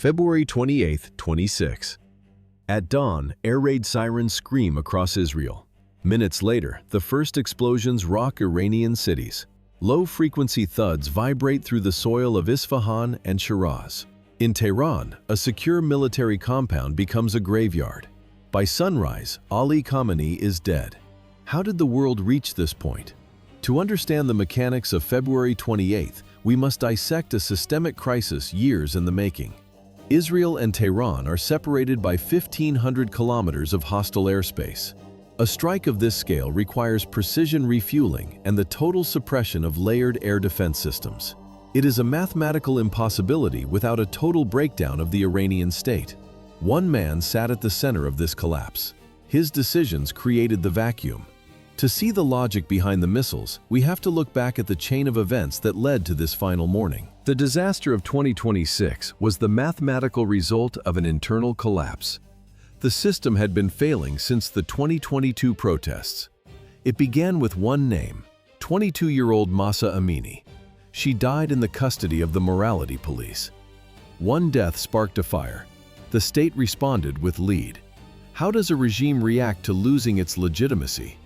February 28, 26. At dawn, air raid sirens scream across Israel. Minutes later, the first explosions rock Iranian cities. Low-frequency thuds vibrate through the soil of Isfahan and Shiraz. In Tehran, a secure military compound becomes a graveyard. By sunrise, Ali Khamenei is dead. How did the world reach this point? To understand the mechanics of February 28th, we must dissect a systemic crisis years in the making. Israel and Tehran are separated by 1,500 kilometers of hostile airspace. A strike of this scale requires precision refueling and the total suppression of layered air defense systems. It is a mathematical impossibility without a total breakdown of the Iranian state. One man sat at the center of this collapse. His decisions created the vacuum. To see the logic behind the missiles, we have to look back at the chain of events that led to this final morning. The disaster of 2026 was the mathematical result of an internal collapse. The system had been failing since the 2022 protests. It began with one name, 22-year-old Mahsa Amini. She died in the custody of the morality police. One death sparked a fire. The state responded with lead. How does a regime react to losing its legitimacy?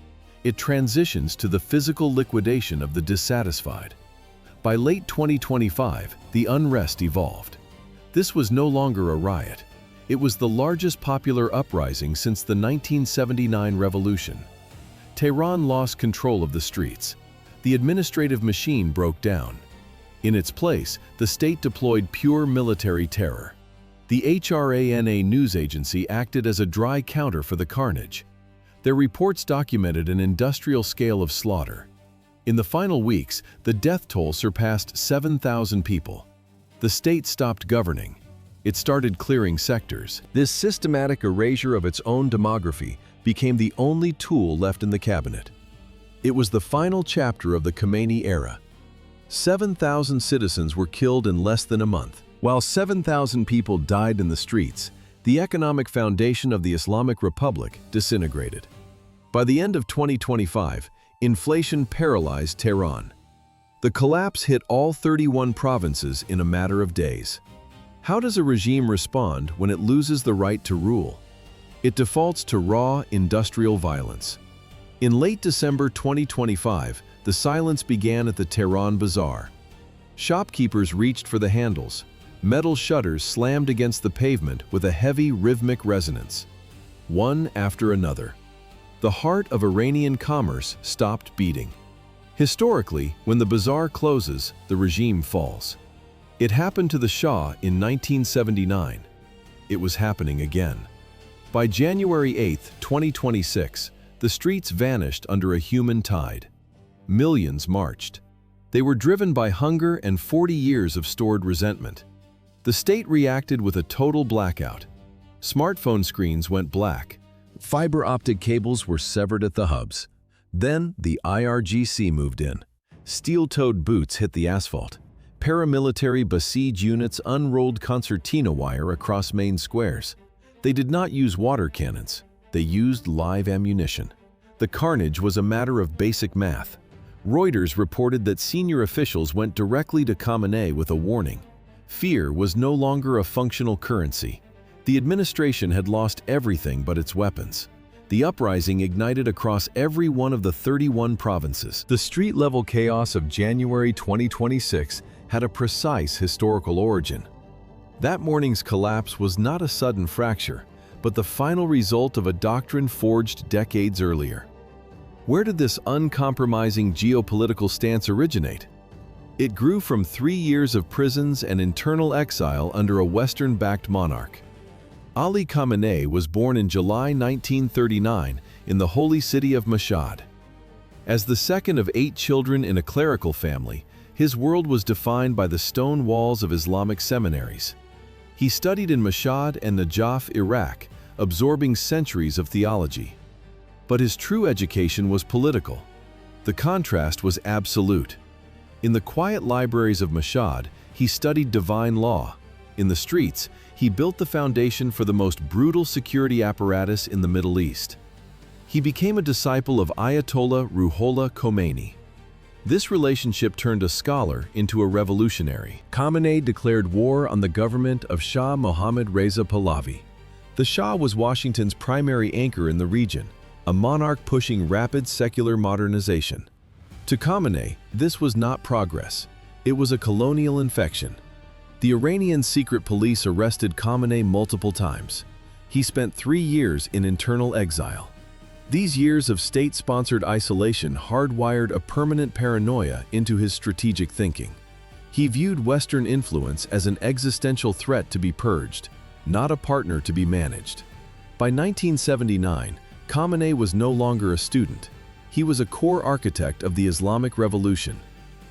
It transitions to the physical liquidation of the dissatisfied. By late 2025, the unrest evolved. This was no longer a riot. It was the largest popular uprising since the 1979 revolution. Tehran lost control of the streets. The administrative machine broke down. In its place, the state deployed pure military terror. The HRANA news agency acted as a dry counter for the carnage. Their reports documented an industrial scale of slaughter. In the final weeks, the death toll surpassed 7,000 people. The state stopped governing. It started clearing sectors. This systematic erasure of its own demography became the only tool left in the cabinet. It was the final chapter of the Khamenei era. 7,000 citizens were killed in less than a month. While 7,000 people died in the streets, the economic foundation of the Islamic Republic disintegrated. By the end of 2025, inflation paralyzed Tehran. The collapse hit all 31 provinces in a matter of days. How does a regime respond when it loses the right to rule? It defaults to raw industrial violence. In late December 2025, the silence began at the Tehran Bazaar. Shopkeepers reached for the handles. Metal shutters slammed against the pavement with a heavy rhythmic resonance. One after another. The heart of Iranian commerce stopped beating. Historically, when the bazaar closes, the regime falls. It happened to the Shah in 1979. It was happening again. By January 8, 2026, the streets vanished under a human tide. Millions marched. They were driven by hunger and 40 years of stored resentment. The state reacted with a total blackout. Smartphone screens went black. Fiber optic cables were severed at the hubs. Then the IRGC moved in. Steel-toed boots hit the asphalt. Paramilitary Basij units unrolled concertina wire across main squares. They did not use water cannons. They used live ammunition. The carnage was a matter of basic math. Reuters reported that senior officials went directly to Khamenei with a warning. Fear was no longer a functional currency. The administration had lost everything but its weapons. The uprising ignited across every one of the 31 provinces. The street-level chaos of January 2026 had a precise historical origin. That morning's collapse was not a sudden fracture, but the final result of a doctrine forged decades earlier. Where did this uncompromising geopolitical stance originate? It grew from 3 years of prisons and internal exile under a Western-backed monarch. Ali Khamenei was born in July 1939 in the holy city of Mashhad. As the second of 8 children in a clerical family, his world was defined by the stone walls of Islamic seminaries. He studied in Mashhad and Najaf, Iraq, absorbing centuries of theology. But his true education was political. The contrast was absolute. In the quiet libraries of Mashhad, he studied divine law. In the streets, he built the foundation for the most brutal security apparatus in the Middle East. He became a disciple of Ayatollah Ruhollah Khomeini. This relationship turned a scholar into a revolutionary. Khamenei declared war on the government of Shah Mohammad Reza Pahlavi. The Shah was Washington's primary anchor in the region, a monarch pushing rapid secular modernization. To Khamenei, this was not progress. It was a colonial infection. The Iranian secret police arrested Khamenei multiple times. He spent 3 years in internal exile. These years of state-sponsored isolation hardwired a permanent paranoia into his strategic thinking. He viewed Western influence as an existential threat to be purged, not a partner to be managed. By 1979, Khamenei was no longer a student. He was a core architect of the Islamic Revolution.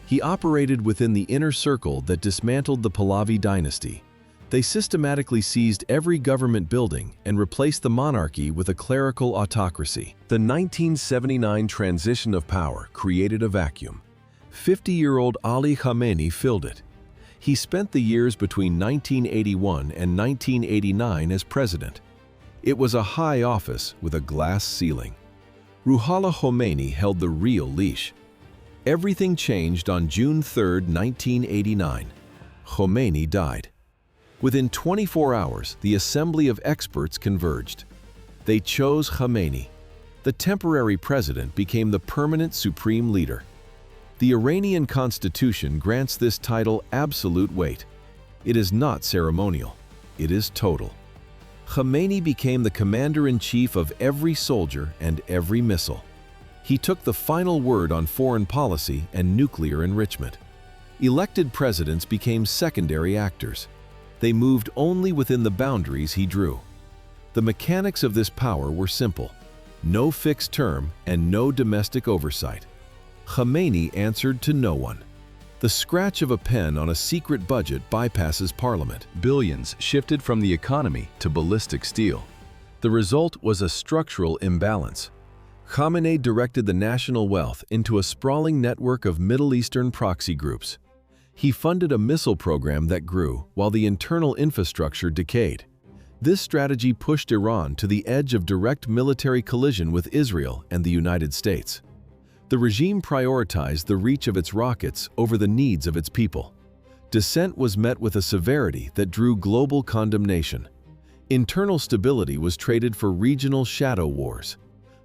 He operated within the inner circle that dismantled the Pahlavi dynasty. They systematically seized every government building and replaced the monarchy with a clerical autocracy. The 1979 transition of power created a vacuum. 50-year-old Ali Khamenei filled it. He spent the years between 1981 and 1989 as president. It was a high office with a glass ceiling. Ruhollah Khomeini held the real leash. Everything changed on June 3, 1989. Khomeini died. Within 24 hours, the assembly of experts converged. They chose Khamenei. The temporary president became the permanent supreme leader. The Iranian constitution grants this title absolute weight. It is not ceremonial. It is total. Khamenei became the commander-in-chief of every soldier and every missile. He took the final word on foreign policy and nuclear enrichment. Elected presidents became secondary actors. They moved only within the boundaries he drew. The mechanics of this power were simple: no fixed term and no domestic oversight. Khamenei answered to no one. The scratch of a pen on a secret budget bypasses parliament. Billions shifted from the economy to ballistic steel. The result was a structural imbalance. Khamenei directed the national wealth into a sprawling network of Middle Eastern proxy groups. He funded a missile program that grew while the internal infrastructure decayed. This strategy pushed Iran to the edge of direct military collision with Israel and the United States. The regime prioritized the reach of its rockets over the needs of its people. Dissent was met with a severity that drew global condemnation. Internal stability was traded for regional shadow wars.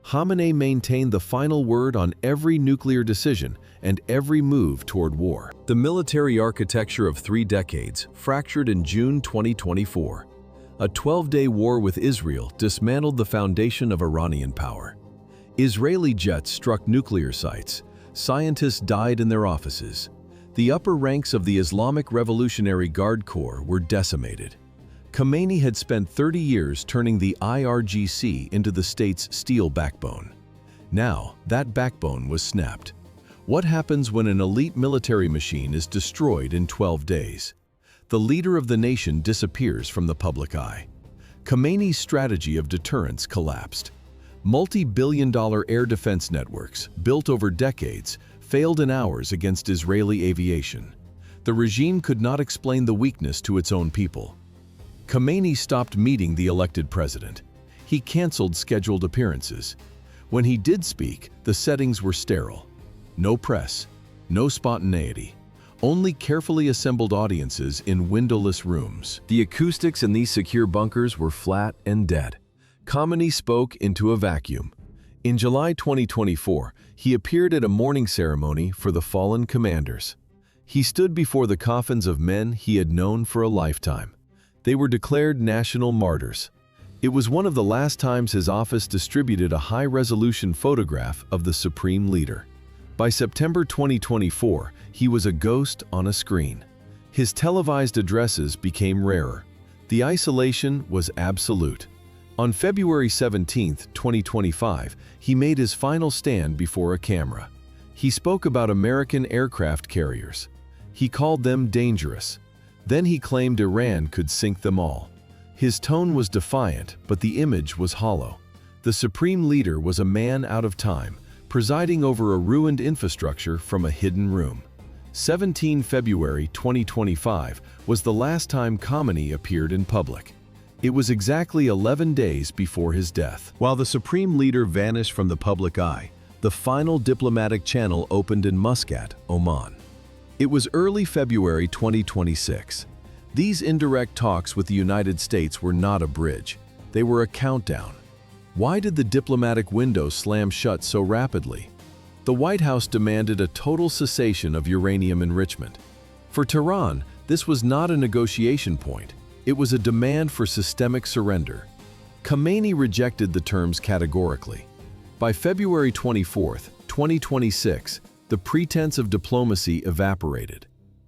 Khamenei maintained the final word on every nuclear decision and every move toward war. The military architecture of 3 decades fractured in June 2024. A 12-day war with Israel dismantled the foundation of Iranian power. Israeli jets struck nuclear sites. Scientists died in their offices. The upper ranks of the Islamic Revolutionary Guard Corps were decimated. Khamenei had spent 30 years turning the IRGC into the state's steel backbone. Now, that backbone was snapped. What happens when an elite military machine is destroyed in 12 days? The leader of the nation disappears from the public eye. Khamenei's strategy of deterrence collapsed. Multi-billion-dollar air defense networks, built over decades, failed in hours against Israeli aviation. The regime could not explain the weakness to its own people. Khamenei stopped meeting the elected president. He canceled scheduled appearances. When he did speak, the settings were sterile. No press, no spontaneity, only carefully assembled audiences in windowless rooms. The acoustics in these secure bunkers were flat and dead. Khamenei spoke into a vacuum. In July 2024, he appeared at a mourning ceremony for the fallen commanders. He stood before the coffins of men he had known for a lifetime. They were declared national martyrs. It was one of the last times his office distributed a high-resolution photograph of the supreme leader. By September 2024, he was a ghost on a screen. His televised addresses became rarer. The isolation was absolute. On February 17, 2025, he made his final stand before a camera. He spoke about American aircraft carriers. He called them dangerous. Then he claimed Iran could sink them all. His tone was defiant, but the image was hollow. The supreme leader was a man out of time, presiding over a ruined infrastructure from a hidden room. 17 February 2025 was the last time Khamenei appeared in public. It was exactly 11 days before his death. While the supreme leader vanished from the public eye, The final diplomatic channel opened in Muscat, Oman. It was early February 2026. These indirect talks with the United States were not a bridge. They were a countdown. Why did the diplomatic window slam shut so rapidly? The White House demanded a total cessation of uranium enrichment. For Tehran, this was not a negotiation point. It was a demand for systemic surrender. Khamenei rejected the terms categorically. By February 24, 2026, the pretense of diplomacy evaporated.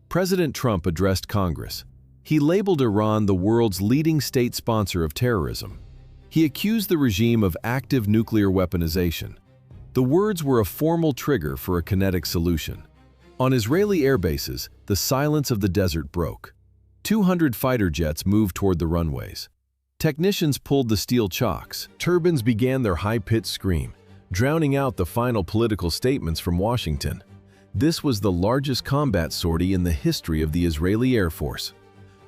President Trump addressed Congress. He labeled Iran the world's leading state sponsor of terrorism. He accused the regime of active nuclear weaponization. The words were a formal trigger for a kinetic solution. On Israeli airbases, the silence of the desert broke. 200 fighter jets moved toward the runways. Technicians pulled the steel chocks. Turbines began their high-pitched scream, drowning out the final political statements from Washington. This was the largest combat sortie in the history of the Israeli Air Force.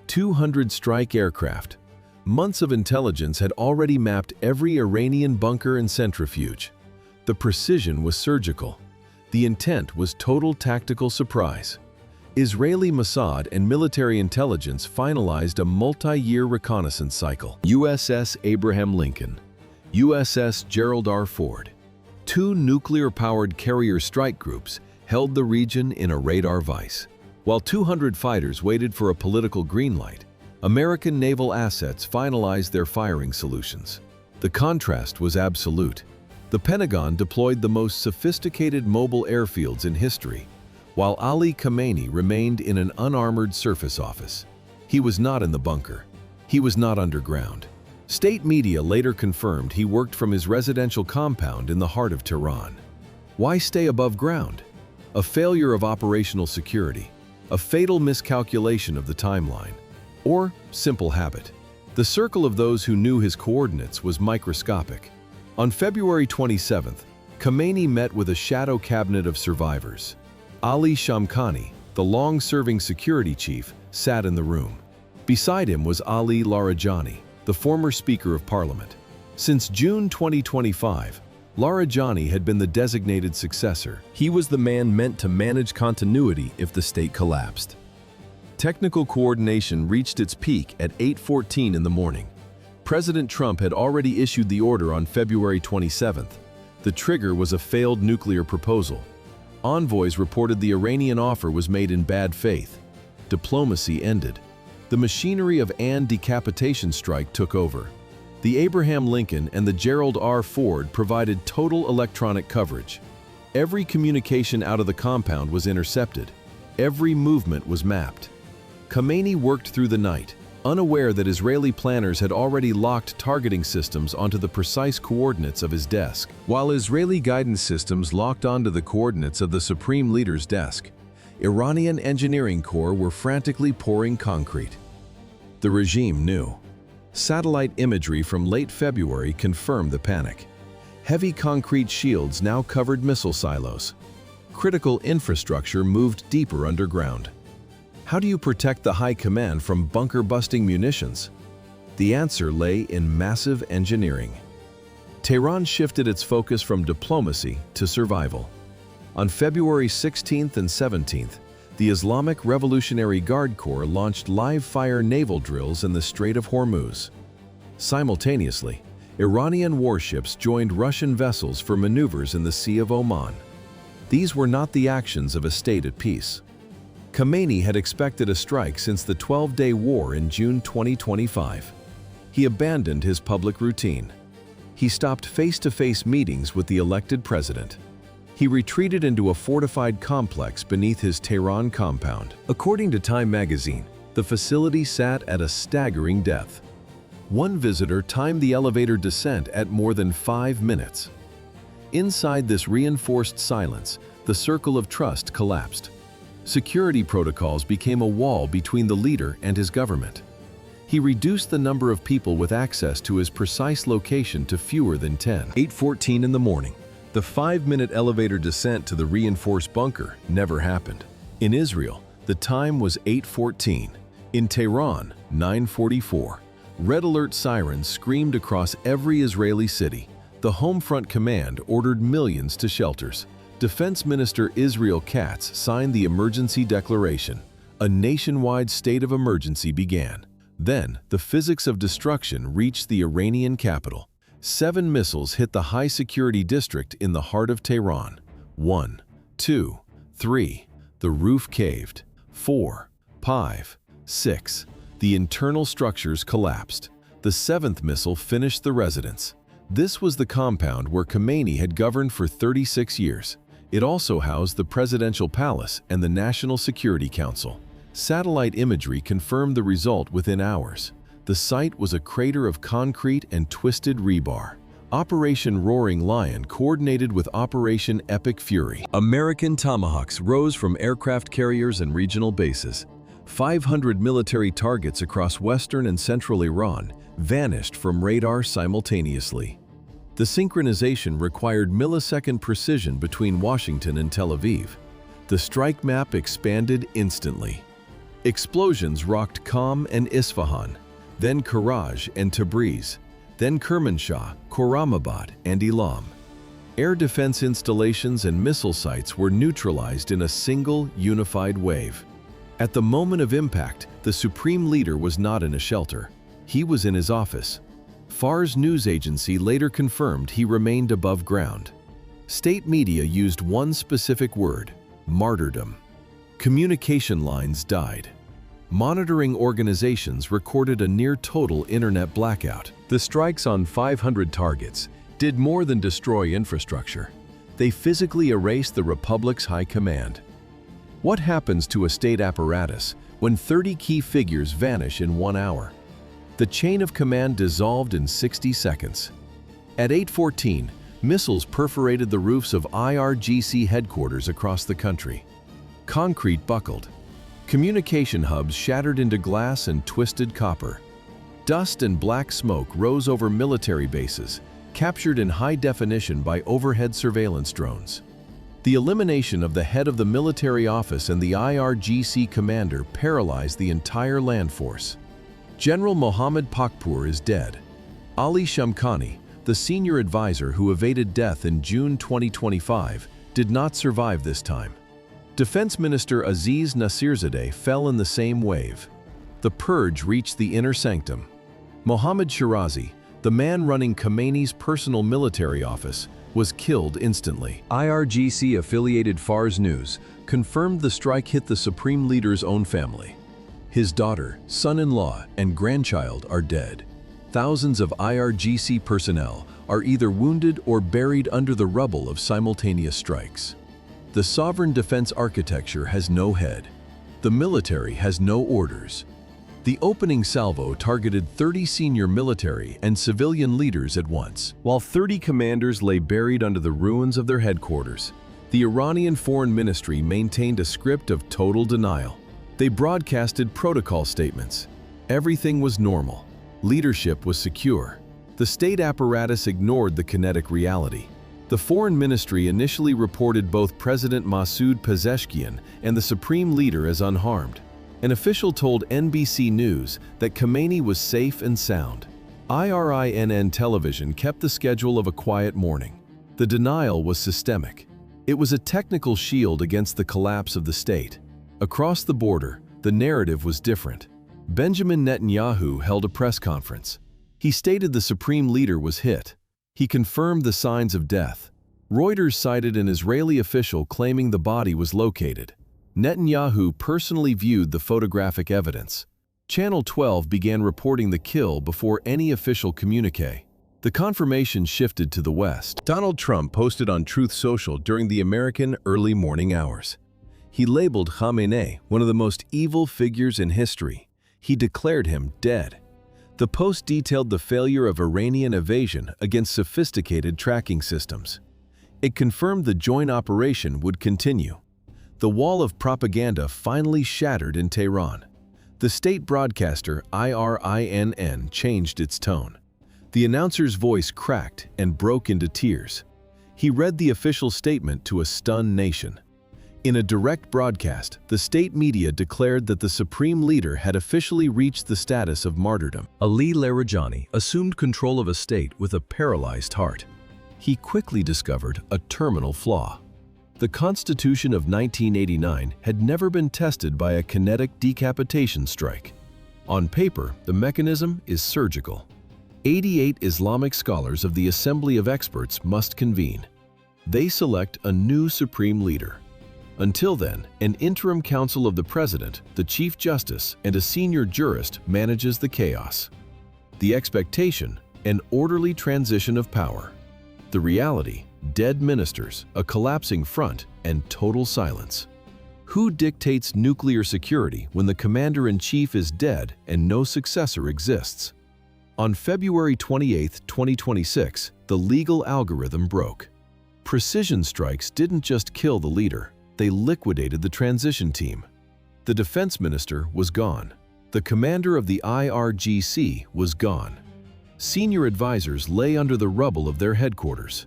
200 strike aircraft. Months of intelligence had already mapped every Iranian bunker and centrifuge. The precision was surgical. The intent was total tactical surprise. Israeli Mossad and military intelligence finalized a multi-year reconnaissance cycle. USS Abraham Lincoln, USS Gerald R. Ford. Two nuclear-powered carrier strike groups held the region in a radar vice. While 200 fighters waited for a political green light, American naval assets finalized their firing solutions. The contrast was absolute. The Pentagon deployed the most sophisticated mobile airfields in history, while Ali Khamenei remained in an unarmored surface office. He was not in the bunker. He was not underground. State media later confirmed he worked from his residential compound in the heart of Tehran. Why stay above ground? A failure of operational security, a fatal miscalculation of the timeline, or simple habit. The circle of those who knew his coordinates was microscopic. On February 27th, Khamenei met with a shadow cabinet of survivors. Ali Khamenei, the long-serving security chief, sat in the room. Beside him was Ali Larijani, the former Speaker of Parliament. Since June 2025, Larijani had been the designated successor. He was the man meant to manage continuity if the state collapsed. Technical coordination reached its peak at 8:14 in the morning. President Trump had already issued the order on February 27th. The trigger was a failed nuclear proposal. Envoys reported the Iranian offer was made in bad faith. Diplomacy ended. The machinery of an decapitation strike took over. The Abraham Lincoln and the Gerald R. Ford provided total electronic coverage. Every communication out of the compound was intercepted. Every movement was mapped. Khamenei worked through the night, unaware that Israeli planners had already locked targeting systems onto the precise coordinates of his desk, while Israeli guidance systems locked onto the coordinates of the Supreme Leader's desk. Iranian engineering corps were frantically pouring concrete. The regime knew. Satellite imagery from late February confirmed the panic. Heavy concrete shields now covered missile silos. Critical infrastructure moved deeper underground. How do you protect the high command from bunker-busting munitions? The answer lay in massive engineering. Tehran shifted its focus from diplomacy to survival. On February 16th and 17th, the Islamic Revolutionary Guard Corps launched live-fire naval drills in the Strait of Hormuz. Simultaneously, Iranian warships joined Russian vessels for maneuvers in the Sea of Oman. These were not the actions of a state at peace. Khamenei had expected a strike since the 12-day war in June 2025. He abandoned his public routine. He stopped face-to-face meetings with the elected president. He retreated into a fortified complex beneath his Tehran compound. According to Time magazine, the facility sat at a staggering depth. One visitor timed the elevator descent at more than 5 minutes. Inside this reinforced silence, the circle of trust collapsed. Security protocols became a wall between the leader and his government. He reduced the number of people with access to his precise location to fewer than 10. 8:14 in the morning. The 5-minute elevator descent to the reinforced bunker never happened. In Israel, the time was 8:14. In Tehran, 9:44. Red alert sirens screamed across every Israeli city. The Home Front Command ordered millions to shelters. Defense Minister Israel Katz signed the emergency declaration. A nationwide state of emergency began. Then, the physics of destruction reached the Iranian capital. 7 missiles hit the high-security district in the heart of Tehran. 1, 2, 3. The roof caved. 4, 5, 6. The internal structures collapsed. The 7th missile finished the residence. This was the compound where Khamenei had governed for 36 years. It also housed the presidential palace and the National Security Council. Satellite imagery confirmed the result within hours. The site was a crater of concrete and twisted rebar. Operation Roaring Lion coordinated with Operation Epic Fury. American Tomahawks rose from aircraft carriers and regional bases. 500 military targets across western and central Iran vanished from radar simultaneously. The synchronization required millisecond precision between Washington and Tel Aviv. The strike map expanded instantly. Explosions rocked Qom and Isfahan, then Karaj and Tabriz, then Kermanshah, Khorramabad, and Elam. Air defense installations and missile sites were neutralized in a single, unified wave. At the moment of impact, the supreme leader was not in a shelter. He was in his office. Fars news agency later confirmed he remained above ground. State media used one specific word: martyrdom. Communication lines died. Monitoring organizations recorded a near-total internet blackout. The strikes on 500 targets did more than destroy infrastructure. They physically erased the Republic's high command. What happens to a state apparatus when 30 key figures vanish in 1 hour? The chain of command dissolved in 60 seconds. At 8:14, missiles perforated the roofs of IRGC headquarters across the country. Concrete buckled. Communication hubs shattered into glass and twisted copper. Dust and black smoke rose over military bases, captured in high definition by overhead surveillance drones. The elimination of the head of the military office and the IRGC commander paralyzed the entire land force. General Mohammad Pakpour is dead. Ali Khamenei, the senior advisor who evaded death in June 2025, did not survive this time. Defense Minister Aziz Nasirzadeh fell in the same wave. The purge reached the inner sanctum. Mohammad Shirazi, the man running Khamenei's personal military office, was killed instantly. IRGC-affiliated Fars News confirmed the strike hit the supreme leader's own family. His daughter, son-in-law, and grandchild are dead. Thousands of IRGC personnel are either wounded or buried under the rubble of simultaneous strikes. The sovereign defense architecture has no head. The military has no orders. The opening salvo targeted 30 senior military and civilian leaders at once. While 30 commanders lay buried under the ruins of their headquarters, the Iranian Foreign Ministry maintained a script of total denial. They broadcasted protocol statements. Everything was normal. Leadership was secure. The state apparatus ignored the kinetic reality. The Foreign Ministry initially reported both President Masoud Pezeshkian and the Supreme Leader as unharmed. An official told NBC News that Khamenei was safe and sound. IRINN television kept the schedule of a quiet morning. The denial was systemic. It was a technical shield against the collapse of the state. Across the border, the narrative was different. Benjamin Netanyahu held a press conference. He stated the Supreme Leader was hit. He confirmed the signs of death. Reuters cited an Israeli official claiming the body was located. Netanyahu personally viewed the photographic evidence. Channel 12 began reporting the kill before any official communique. The confirmation shifted to the West. Donald Trump posted on Truth Social during the American early morning hours. He labeled Khamenei one of the most evil figures in history. He declared him dead. The post detailed the failure of Iranian evasion against sophisticated tracking systems. It confirmed the joint operation would continue. The wall of propaganda finally shattered in Tehran. The state broadcaster IRINN changed its tone. The announcer's voice cracked and broke into tears. He read the official statement to a stunned nation. In a direct broadcast, the state media declared that the Supreme Leader had officially reached the status of martyrdom. Ali Larijani assumed control of a state with a paralyzed heart. he quickly discovered a terminal flaw. The Constitution of 1989 had never been tested by a kinetic decapitation strike. On paper, the mechanism is surgical. 88 Islamic scholars of the Assembly of Experts must convene. They select a new supreme leader. Until then, an interim council of the president, the chief justice, and a senior jurist manages the chaos. The expectation, an orderly transition of power. The reality, dead ministers, a collapsing front, and total silence. Who dictates nuclear security when the commander-in-chief is dead and no successor exists? On February 28, 2026, the legal algorithm broke. Precision strikes didn't just kill the leader, they liquidated the transition team. The defense minister was gone. The commander of the IRGC was gone. Senior advisors lay under the rubble of their headquarters.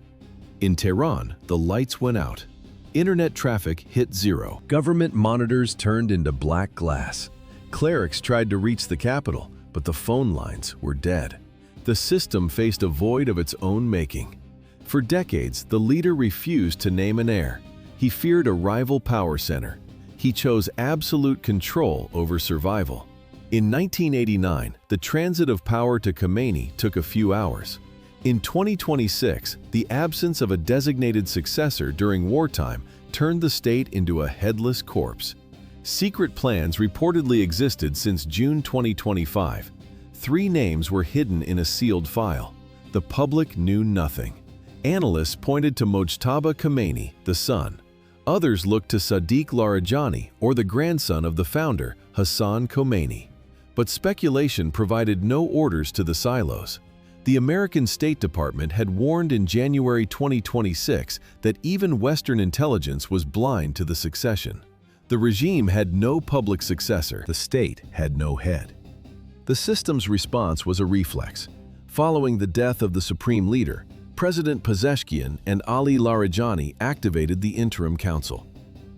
In Tehran, the lights went out. Internet traffic hit zero. Government monitors turned into black glass. Clerics tried to reach the capital, but the phone lines were dead. The system faced a void of its own making. For decades, the leader refused to name an heir. He feared a rival power center. He chose absolute control over survival. In 1989, the transit of power to Khamenei took a few hours. In 2026, the absence of a designated successor during wartime turned the state into a headless corpse. Secret plans reportedly existed since June 2025. 3 names were hidden in a sealed file. The public knew nothing. Analysts pointed to Mojtaba Khamenei, the son. Others looked to Sadiq Larijani, or the grandson of the founder, Hassan Khomeini. But speculation provided no orders to the silos. The American State Department had warned in January 2026 that even Western intelligence was blind to the succession. The regime had no public successor. The state had no head. The system's response was a reflex. Following the death of the supreme leader, President Pezeshkian and Ali Larijani activated the interim council.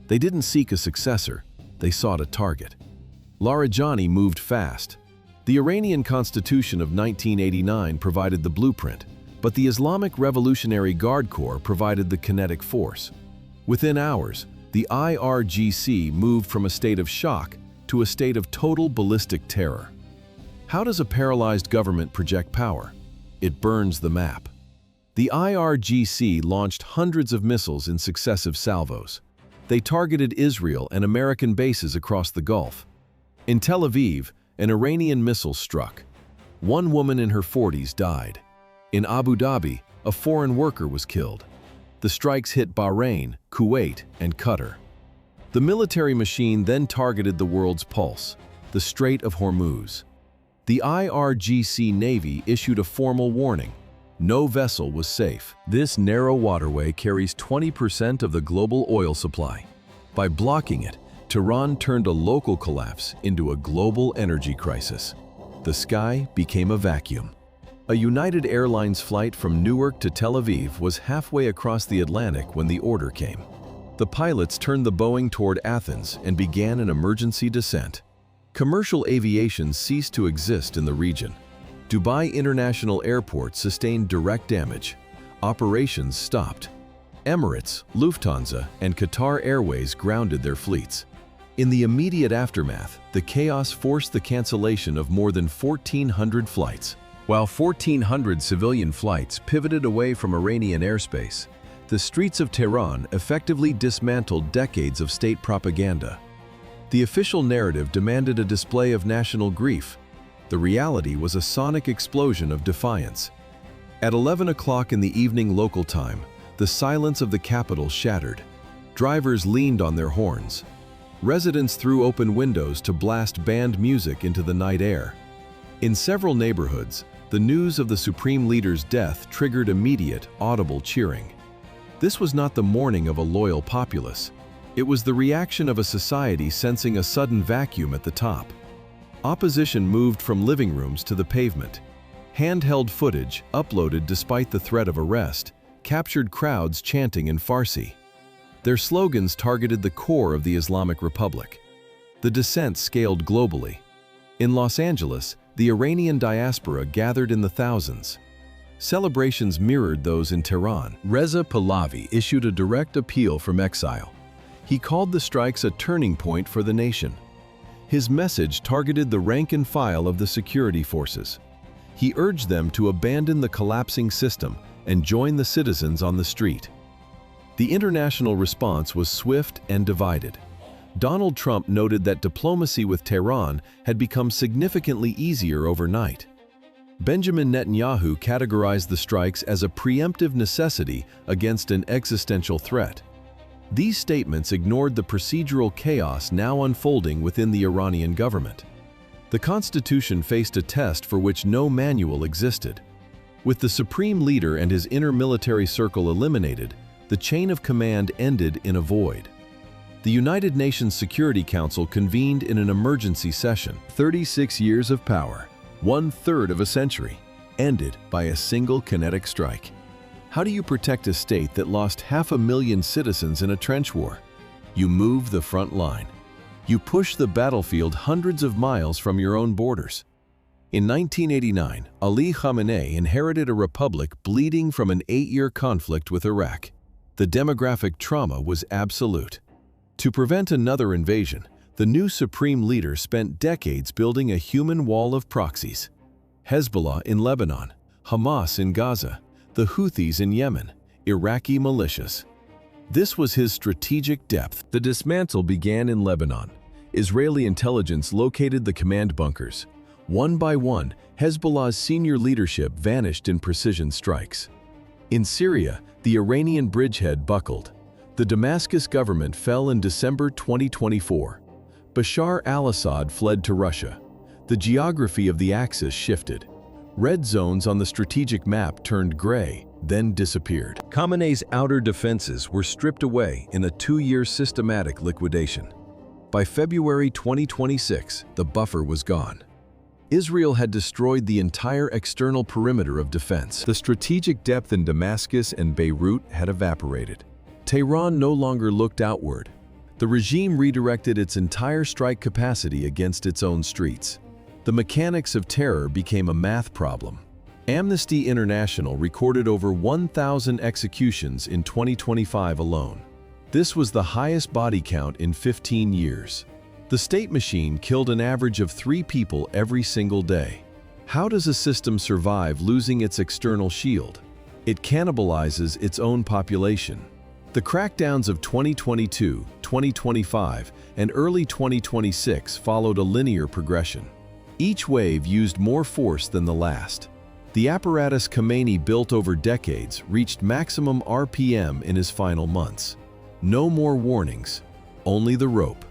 They didn't seek a successor, they sought a target. Larijani moved fast. The Iranian Constitution of 1989 provided the blueprint, but the Islamic Revolutionary Guard Corps provided the kinetic force. Within hours, the IRGC moved from a state of shock to a state of total ballistic terror. How does a paralyzed government project power? It burns the map. The IRGC launched hundreds of missiles in successive salvos. They targeted Israel and American bases across the Gulf. In Tel Aviv, an Iranian missile struck. 1 woman in her 40s died. In Abu Dhabi, a foreign worker was killed. The strikes hit Bahrain, Kuwait, and Qatar. The military machine then targeted the world's pulse, the Strait of Hormuz. The IRGC Navy issued a formal warning. No vessel was safe. This narrow waterway carries 20% of the global oil supply. By blocking it, Tehran turned a local collapse into a global energy crisis. The sky became a vacuum. A United Airlines flight from Newark to Tel Aviv was halfway across the Atlantic when the order came. The pilots turned the Boeing toward Athens and began an emergency descent. Commercial aviation ceased to exist in the region. Dubai International Airport sustained direct damage. Operations stopped. Emirates, Lufthansa, and Qatar Airways grounded their fleets. In the immediate aftermath, the chaos forced the cancellation of more than 1,400 flights. While 1,400 civilian flights pivoted away from Iranian airspace, the streets of Tehran effectively dismantled decades of state propaganda. The official narrative demanded a display of national grief. The reality was a sonic explosion of defiance. At 11 o'clock in the evening local time, the silence of the capital shattered. Drivers leaned on their horns. Residents threw open windows to blast band music into the night air. In several neighborhoods, the news of the supreme leader's death triggered immediate, audible cheering. This was not the mourning of a loyal populace. It was the reaction of a society sensing a sudden vacuum at the top. Opposition moved from living rooms to the pavement. Handheld footage, uploaded despite the threat of arrest, captured crowds chanting in Farsi. Their slogans targeted the core of the Islamic Republic. The dissent scaled globally. In Los Angeles, the Iranian diaspora gathered in the thousands. Celebrations mirrored those in Tehran. Reza Pahlavi issued a direct appeal from exile. He called the strikes a turning point for the nation. His message targeted the rank and file of the security forces. He urged them to abandon the collapsing system and join the citizens on the street. The international response was swift and divided. Donald Trump noted that diplomacy with Tehran had become significantly easier overnight. Benjamin Netanyahu categorized the strikes as a preemptive necessity against an existential threat. These statements ignored the procedural chaos now unfolding within the Iranian government. The constitution faced a test for which no manual existed. With the supreme leader and his inner military circle eliminated, the chain of command ended in a void. The United Nations Security Council convened in an emergency session. 36 years of power, 1/3 of a century, ended by a single kinetic strike. How do you protect a state that lost 500,000 citizens in a trench war? You move the front line. You push the battlefield hundreds of miles from your own borders. In 1989, Ali Khamenei inherited a republic bleeding from an 8-year conflict with Iraq. The demographic trauma was absolute. To prevent another invasion, the new supreme leader spent decades building a human wall of proxies. Hezbollah in Lebanon, Hamas in Gaza, the Houthis in Yemen, Iraqi militias. This was his strategic depth. The dismantle began in Lebanon. Israeli intelligence located the command bunkers. One by one, Hezbollah's senior leadership vanished in precision strikes. In Syria, the Iranian bridgehead buckled. The Damascus government fell in December 2024. Bashar al-Assad fled to Russia. The geography of the axis shifted. Red zones on the strategic map turned gray, then disappeared. Khamenei's outer defenses were stripped away in a 2-year systematic liquidation. By February 2026, the buffer was gone. Israel had destroyed the entire external perimeter of defense. The strategic depth in Damascus and Beirut had evaporated. Tehran no longer looked outward. The regime redirected its entire strike capacity against its own streets. The mechanics of terror became a math problem. Amnesty International recorded over 1,000 executions in 2025 alone. This was the highest body count in 15 years. The state machine killed an average of 3 people every single day. How does a system survive losing its external shield? It cannibalizes its own population. The crackdowns of 2022, 2025, and early 2026 followed a linear progression. Each wave used more force than the last. The apparatus Khamenei built over decades reached maximum RPM in his final months. No more warnings, only the rope.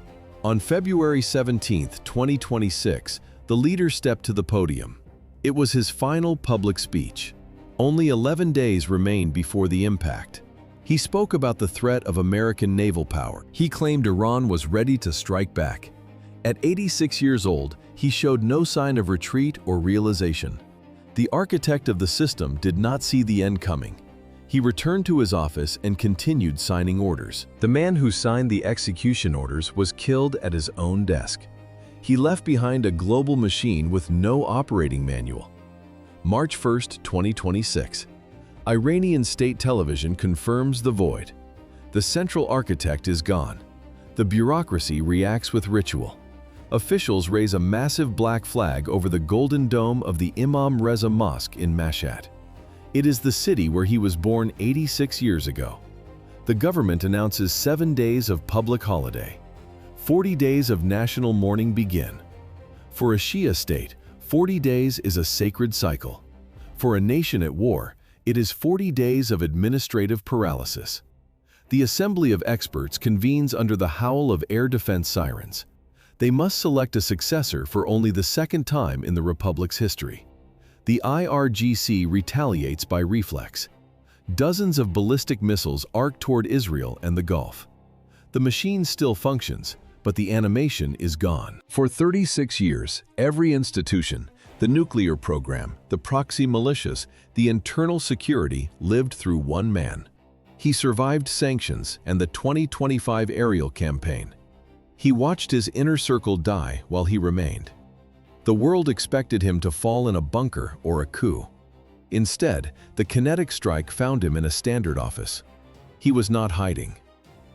On February 17, 2026, the leader stepped to the podium. It was his final public speech. Only 11 days remained before the impact. He spoke about the threat of American naval power. He claimed Iran was ready to strike back. At 86 years old, he showed no sign of retreat or realization. The architect of the system did not see the end coming. He returned to his office and continued signing orders. The man who signed the execution orders was killed at his own desk. He left behind a global machine with no operating manual. March 1, 2026. Iranian state television confirms the void. The central architect is gone. The bureaucracy reacts with ritual. Officials raise a massive black flag over the golden dome of the Imam Reza Mosque in Mashhad. It is the city where he was born 86 years ago. The government announces 7 days of public holiday. 40 days of national mourning begin. For a Shia state, 40 days is a sacred cycle. For a nation at war, it is 40 days of administrative paralysis. The Assembly of Experts convenes under the howl of air defense sirens. They must select a successor for only the second time in the Republic's history. The IRGC retaliates by reflex. Dozens of ballistic missiles arc toward Israel and the Gulf. The machine still functions, but the animation is gone. For 36 years, every institution, the nuclear program, the proxy militias, the internal security lived through one man. He survived sanctions and the 2025 aerial campaign. He watched his inner circle die while he remained. The world expected him to fall in a bunker or a coup. Instead, the kinetic strike found him in a standard office. He was not hiding.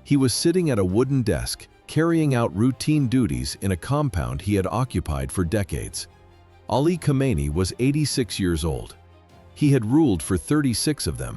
He was sitting at a wooden desk, carrying out routine duties in a compound he had occupied for decades. Ali Khamenei was 86 years old. He had ruled for 36 of them.